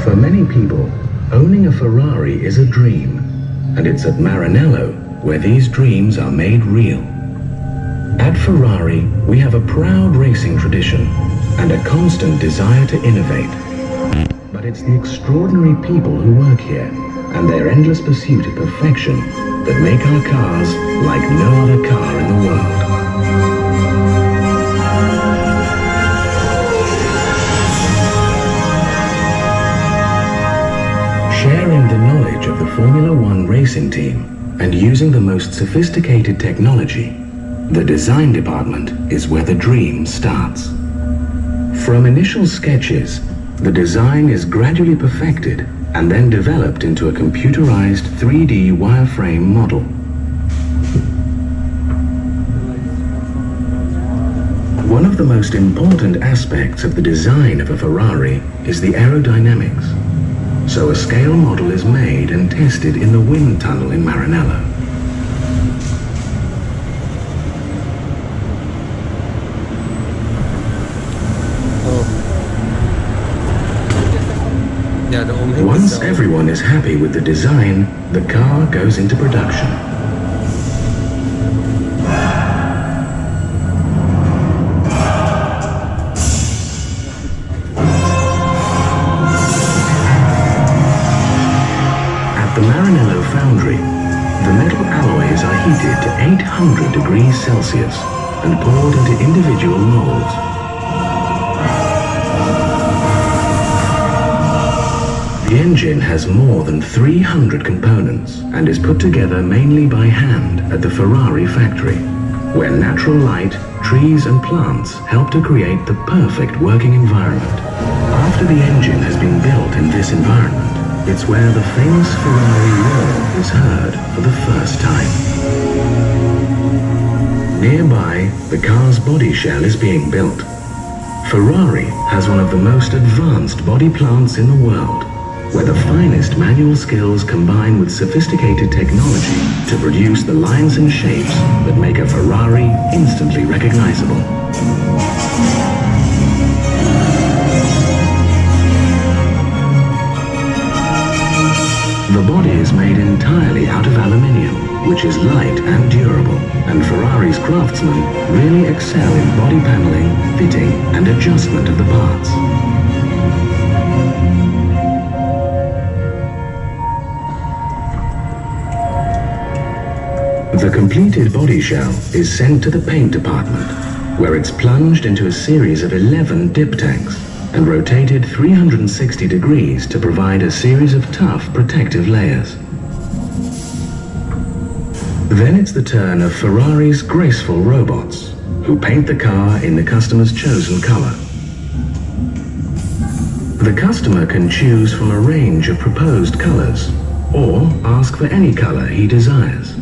For many people, owning a Ferrari is a dream, and it's at Maranello where these dreams are made real. At Ferrari, we have a proud racing tradition and a constant desire to innovate. But it's the extraordinary people who work here and their endless pursuit of perfection that make our cars like no other car in the world. Sharing the knowledge of the Formula One racing team and using the most sophisticated technology, the design department is where the dream starts. From initial sketches, the design is gradually perfected and then developed into a computerized 3D wireframe model. One of the most important aspects of the design of a Ferrari is the aerodynamics. So a scale model is made and tested in the wind tunnel in Maranello. Once everyone is happy with the design, the car goes into production. At the Maranello foundry, the metal alloys are heated to 800 degrees Celsius and poured into individual molds. The engine has more than 300 components and is put together mainly by hand at the Ferrari factory, where natural light, trees and plants help to create the perfect working environment. After the engine has been built in this environment, it's where the famous Ferrari roar is heard for the first time. Nearby, the car's body shell is being built. Ferrari has one of the most advanced body plants in the world, where the finest manual skills combine with sophisticated technology to produce the lines and shapes that make a Ferrari instantly recognizable. The body is made entirely out of aluminium, which is light and durable, and Ferrari's craftsmen really excel in body paneling, fitting, and adjustment of the parts. The completed body shell is sent to the paint department, where it's plunged into a series of 11 dip tanks and rotated 360 degrees to provide a series of tough protective layers. Then it's the turn of Ferrari's graceful robots, who paint the car in the customer's chosen color. The customer can choose from a range of proposed colors, or ask for any color he desires.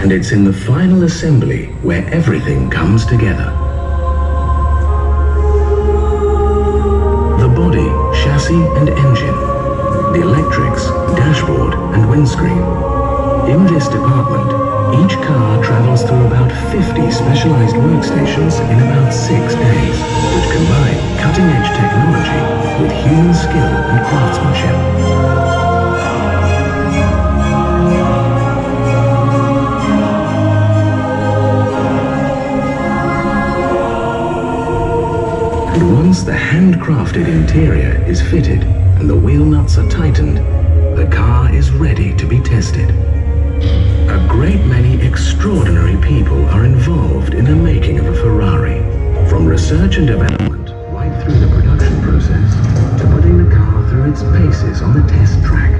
And it's in the final assembly where everything comes together. The body, chassis and engine, the electrics, dashboard and windscreen. In this department, each car travels through about 50 specialized workstations in about 6 days, which combine cutting-edge technology with human skill and craftsmanship. And once the handcrafted interior is fitted and the wheel nuts are tightened, the car is ready to be tested. A great many extraordinary people are involved in the making of a Ferrari, from research and development right through the production process to putting the car through its paces on the test track.